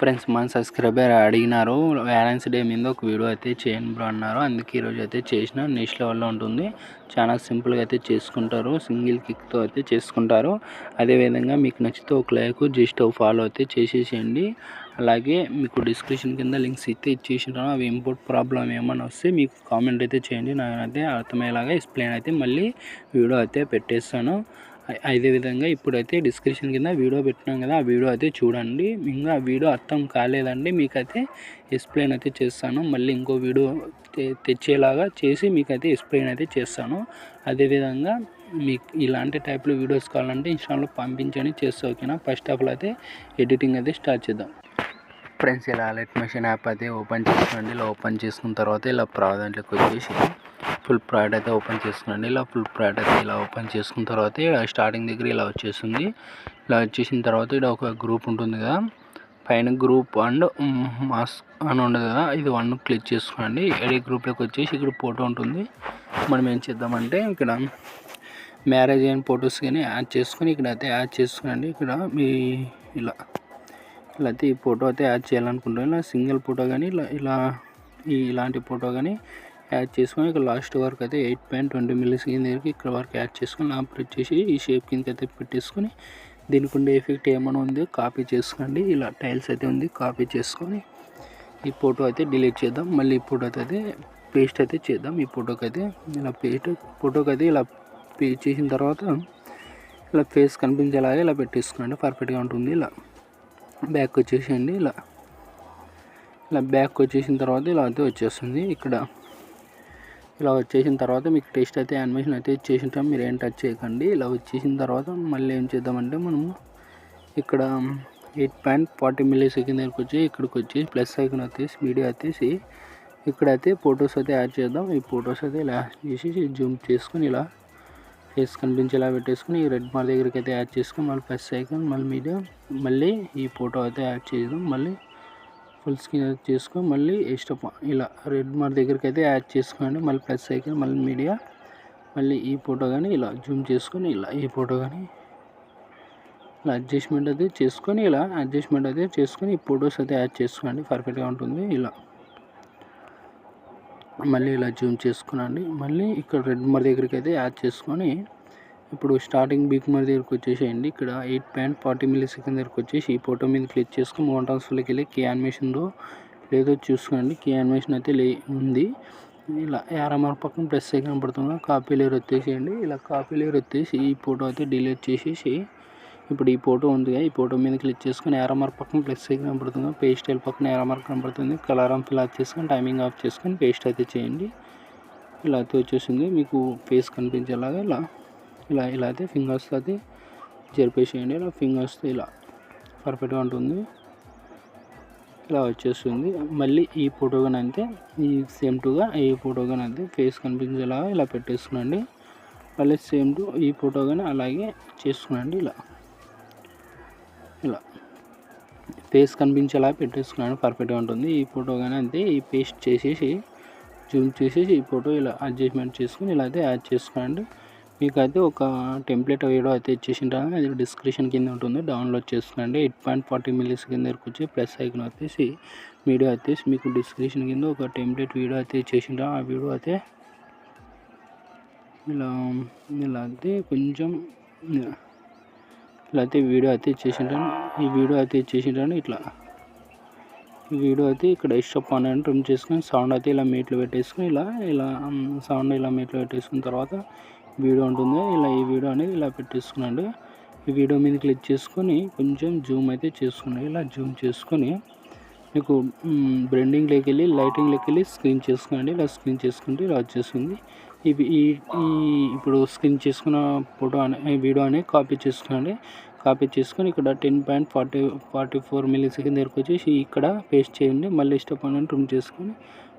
Friends మన subscriber అడిగినారు violence day మీద ఒక వీడియో అయితే చేయండి బ్రో అన్నారు. అందుకే ఈరోజు అయితే చేసిన. నెక్స్ట్ లెవెల్లో ఉంటుంది. చాలా సింపుల్గా అయితే చేసుకుంటారు. సింగిల్ కిక్తో అయితే చేసుకుంటారు. అదేవిధంగా మీకు నచ్చితే ఒక లైక్ జస్ట్ ఒక ఫాలో అయితే చేసేసేయండి. అలాగే మీకు డిస్క్రిప్షన్ కింద లింక్స్ అయితే ఇచ్చేసినాను. అవి ఇంపోర్ట్ ప్రాబ్లం ఏమైనా వస్తే మీకు కామెంట్ అయితే చేయండి. నాకైతే అర్థమయ్యేలాగా ఎక్స్ప్లెయిన్ అయితే మళ్ళీ వీడియో అయితే పెట్టేస్తాను. అదేవిధంగా ఇప్పుడైతే డిస్క్రిప్షన్ కింద వీడియో పెట్టినాం కదా, ఆ వీడియో అయితే చూడండి. ఇంకా ఆ వీడియో అర్థం కాలేదండి మీకైతే ఎక్స్ప్లెయిన్ అయితే చేస్తాను. మళ్ళీ ఇంకో వీడియో తెచ్చేలాగా చేసి మీకైతే ఎక్స్ప్లెయిన్ అయితే చేస్తాను. అదేవిధంగా మీకు ఇలాంటి టైప్లో వీడియోస్ కావాలంటే ఇన్స్టాలో పంపించండి, చేస్తా. ఓకేనా? ఫస్ట్ ఆఫ్ ఆల్ అయితే ఎడిటింగ్ అయితే స్టార్ట్ చేద్దాం. ఫ్రెండ్స్ ఇలా లైట్ మెషిన్ యాప్ అయితే ఓపెన్ చేసుకోండి. ఇలా ఓపెన్ చేసుకున్న తర్వాత ఇలా దాంట్లోకి వచ్చేసి ఫుల్ ప్రోడక్ట్ అయితే ఓపెన్ చేసుకున్నాండి. ఇలా ఫుల్ ప్రోడక్ట్ అయితే ఇలా ఓపెన్ చేసుకున్న తర్వాత ఇలా స్టార్టింగ్ దగ్గర ఇలా వచ్చేసింది. ఇలా వచ్చేసిన తర్వాత ఇక్కడ ఒక గ్రూప్ ఉంటుంది కదా, పైన గ్రూప్ అండ్ మాస్ అని ఉండదు కదా, ఇది 1 క్లిక్ చేసుకోండి. ఎడిట్ గ్రూప్లోకి వచ్చేసి ఇక్కడ ఫోటో ఉంటుంది. మనం ఏం చేద్దామంటే ఇక్కడ మ్యారేజ్ అయిన ఫొటోస్ కానీ యాడ్ చేసుకొని ఇక్కడ అయితే యాడ్ చేసుకోండి. ఇక్కడ మీ ఇలా అయితే ఈ ఫోటో అయితే యాడ్ చేయాలనుకుంటున్నాను. ఇలా సింగిల్ ఫోటో కానీ ఇలాంటి ఫోటో కానీ యాడ్ చేసుకొని ఇక్కడ లాస్ట్ వరకు అయితే 8.20 మిల్లీసెకండ్ దగ్గరికి ఇక్కడ వరకు యాడ్ చేసుకొని ఆపరేట్ చేసి ఈ షేప్ కిందకి అయితే పెట్టేసుకొని దీనికి ఉండే ఎఫెక్ట్ ఏమైనా ఉందో కాపీ చేసుకోండి. ఇలా టైల్స్ అయితే ఉంది, కాపీ చేసుకొని ఈ ఫోటో అయితే డిలీట్ చేద్దాం. మళ్ళీ ఈ ఫోటో అయితే పేస్ట్ అయితే చేద్దాం. ఈ ఫోటోకి అయితే ఇలా ఫోటోకి అయితే ఇలా పేస్ట్ చేసిన తర్వాత ఇలా ఫేస్ కనిపించేలాగా ఇలా పెట్టేసుకోండి. పర్ఫెక్ట్గా ఉంటుంది. ఇలా బ్యాక్ వచ్చేసేయండి. ఇలా బ్యాక్ వచ్చేసిన తర్వాత ఇలా అయితే వచ్చేస్తుంది. ఇక్కడ ఇలా వచ్చేసిన తర్వాత మీకు టెస్ట్ అయితే యానిమేషన్ అయితే ఇచ్చేసింటాం, మీరు ఏం టచ్ చేయకండి. ఇలా వచ్చేసిన తర్వాత మళ్ళీ ఏం చేద్దామంటే మనము ఇక్కడ 8.40 మిల్లీసెకండ్ దగ్గరికి వచ్చి ఇక్కడికి వచ్చి ప్లస్ ఐకాన్ వచ్చేసి వీడియో వచ్చేసి ఇక్కడైతే ఫొటోస్ అయితే యాడ్ చేద్దాం. ఈ ఫొటోస్ అయితే ఇలా చేసి జూమ్ చేసుకొని ఇలా ఫేస్ కనిపించేలా పెట్టేసుకొని ఈ రెడ్ మార్క్ దగ్గరికి అయితే యాడ్ చేసుకొని మళ్ళీ ప్లస్ ఐకాన్ మళ్ళీ మీడియా మళ్ళీ ఈ ఫోటో అయితే యాడ్ చేద్దాం. మళ్ళీ ఫుల్ స్క్రీన్ అయితే చేసుకొని మళ్ళీ ఎక్స్ట్రా ఇలా రెడ్ మార్క్ దగ్గరికి అయితే యాడ్ చేసుకోండి. మళ్ళీ ప్లస్ ఐకాన్ మళ్ళీ మీడియా మళ్ళీ ఈ ఫోటో కానీ ఇలా జూమ్ చేసుకొని ఇలా ఈ ఫోటో కానీ ఇలా అడ్జస్ట్మెంట్ అయితే చేసుకొని ఈ ఫొటోస్ అయితే యాడ్ చేసుకోండి. పర్ఫెక్ట్గా ఉంటుంది. ఇలా మళ్ళీ ఇలా జూమ్ చేసుకునండి. మళ్ళీ ఇక్కడ రెడ్ మార్క్ దగ్గరికి అయితే యాడ్ చేసుకొని ఇప్పుడు స్టార్టింగ్ బిగ్ మార్క్ దగ్గరికి వచ్చేసేయండి. ఇక్కడ 8.40 మిల్లీసెకండ్ దగ్గరికి వచ్చేసి ఈ ఫోటో మీద క్లిక్ చేసుకొని మోషన్ ట్రాన్స్ఫర్లోకి వెళ్ళి కీ యానిమేషన్లో లేదో చూసుకోండి. కీ యానిమేషన్ అయితే ఉంది. ఇలా యారో మార్క్ పక్కన ప్లస్ ఐకాన్ పడుతుంది, కాపీ లేయర్ వచ్చేసేయండి. ఇలా కాపీ లేయర్ వచ్చేసి ఈ ఫోటో అయితే డిలీట్ చేసేసి ఇప్పుడు ఈ ఫోటో ఉంది, ఈ ఫోటో మీద క్లిక్ చేసుకొని యారో మార్క్ పక్కన ప్లస్ ఐకాన్ కనపడుతుంది, పేస్ట్ స్టైల్ పక్కన యారో మార్క్ కనపడుతుంది, కలర్ ఫిల్ ఆఫ్ చేసుకొని టైమింగ్ ఆఫ్ చేసుకొని పేస్ట్ అయితే చేయండి. ఇలా అయితే వచ్చేసింది. మీకు ఫేస్ కనిపించేలాగా ఇలా అయితే ఫింగర్స్ అయితే జరిపేసేయండి. ఇలా ఫింగర్స్తో ఇలా పర్ఫెక్ట్గా ఉంటుంది. ఇలా వచ్చేస్తుంది. మళ్ళీ ఈ ఫోటో కానీ అంతే, ఈ సేమ్ టుగా ఈ ఫోటో కానీ అంతే ఫేస్ కనిపించేలాగా ఇలా పెట్టేసుకునండి. మళ్ళీ సేమ్ టు ఈ ఫోటో కానీ అలాగే చేసుకునండి. ఇలా ఫేస్ కనిపించేలా పెట్టేసుకున్నాను. పర్ఫెక్ట్గా ఉంటుంది. ఈ ఫోటో కానీ అంతే, ఈ పేస్ట్ చేసేసి జూమ్ చేసేసి ఈ ఫోటో ఇలా అడ్జస్ట్మెంట్ చేసుకుని ఇలా అయితే యాడ్ చేసుకోండి. మీకు అయితే ఒక టెంప్లెట్ వీడియో అయితే ఇచ్చేసింటాను, అది డిస్క్రిప్షన్ కింద ఉంటుంది, డౌన్లోడ్ చేసుకోండి. 8.40 మిల్లీసెకండ్ దగ్గరికి వచ్చి ప్లస్ ఐకాన్ వచ్చేసి వీడియో వచ్చేసి మీకు డిస్క్రిప్షన్ కింద ఒక టెంప్లెట్ వీడియో అయితే ఇచ్చేసింటాను. ఆ వీడియో అయితే ఇలా అయితే కొంచెం ఇలా అయితే వీడియో అయితే ఇచ్చేసింటాను. ఈ వీడియో అయితే ఇచ్చేసింటాను. ఈ వీడియో అయితే ఇక్కడ ఎక్స్ట్రా అని ట్రిమ్ చేసుకొని సౌండ్ అయితే ఇలా మీట్లో పెట్టేసుకొని ఇలా సౌండ్ ఇలా మీట్లో పెట్టేసుకున్న తర్వాత వీడియో ఉంటుంది. ఈ వీడియో అనేది ఇలా పెట్టేసుకున్నాండి. ఈ వీడియో మీద క్లిక్ చేసుకొని కొంచెం జూమ్ అయితే చేసుకోండి. ఇలా జూమ్ చేసుకొని మీకు బ్లెండింగ్లోకి వెళ్ళి లైటింగ్లోకి వెళ్ళి స్క్రీన్ చేసుకోండి. ఇలా స్క్రీన్ చేసుకుంటే ఇలా వచ్చేస్తుంది. ఇప్పుడు స్క్రీన్ చేసుకున్న ఫోటో వీడియో అనేది కాపీ చేసుకోండి. కాపీ చేసుకొని ఇక్కడ 10.44 మిల్లీసెకండ్ దగ్గరకు వచ్చేసి ఇక్కడ పేస్ట్ చేయండి. మళ్ళీ ఇష్టపడిన ట్రిమ్ చేసుకొని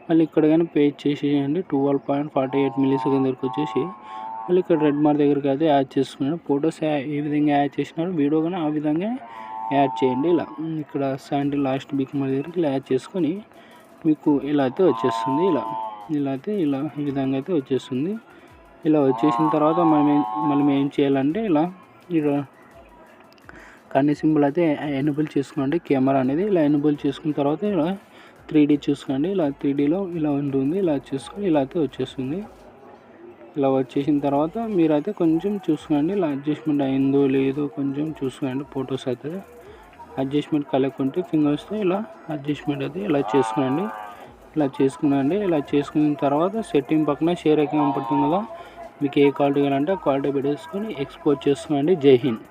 మళ్ళీ ఇక్కడ కానీ పేస్ట్ చేసేయండి. 12.48 మిల్లీసెకండ్ దగ్గరకు వచ్చేసి మళ్ళీ ఇక్కడ రెడ్ మార్క్ దగ్గరికి అయితే యాడ్ చేసుకున్నాను. ఫొటోస్ ఏ విధంగా యాడ్ చేసినారో వీడియో కానీ ఆ విధంగా యాడ్ చేయండి. ఇలా ఇక్కడ శాండీ లాస్ట్ బిగ్ మార్క్ దగ్గరికి ఇలా యాడ్ చేసుకొని మీకు ఇలా అయితే వచ్చేస్తుంది. ఇలా ఈ విధంగా అయితే వచ్చేస్తుంది. ఇలా వచ్చేసిన తర్వాత మనం ఏం చేయాలంటే ఇలా కన్నీ సింబల్ అయితే ఎనేబుల్ చేసుకోండి. కెమెరా అనేది ఇలా ఎనేబుల్ చేసుకున్న తర్వాత ఇలా 3D చూసుకోండి. ఇలా 3Dలో ఇలా ఉంటుంది. ఇలా చూసుకొని ఇలా అయితే వచ్చేస్తుంది. ఇలా వచ్చేసిన తర్వాత మీరైతే కొంచెం చూసుకోండి. ఇలా అడ్జస్ట్మెంట్ అయిందో లేదో కొంచెం చూసుకోండి. ఫొటోస్ అయితే అడ్జస్ట్మెంట్ కలగకుంటే ఫింగర్స్తో ఇలా అడ్జస్ట్మెంట్ అయితే ఇలా చేసుకోండి. ఇలా చేసుకున్నాండి. ఇలా చేసుకున్న తర్వాత సెట్టింగ్ పక్కన షేర్ ఐకాన్ పడుతుంది కదా, మీకు ఏ క్వాలిటీ కావాలంటే ఆ క్వాలిటీ పెట్టేసుకొని ఎక్స్పోర్ట్ చేసుకోండి. జై హింద్.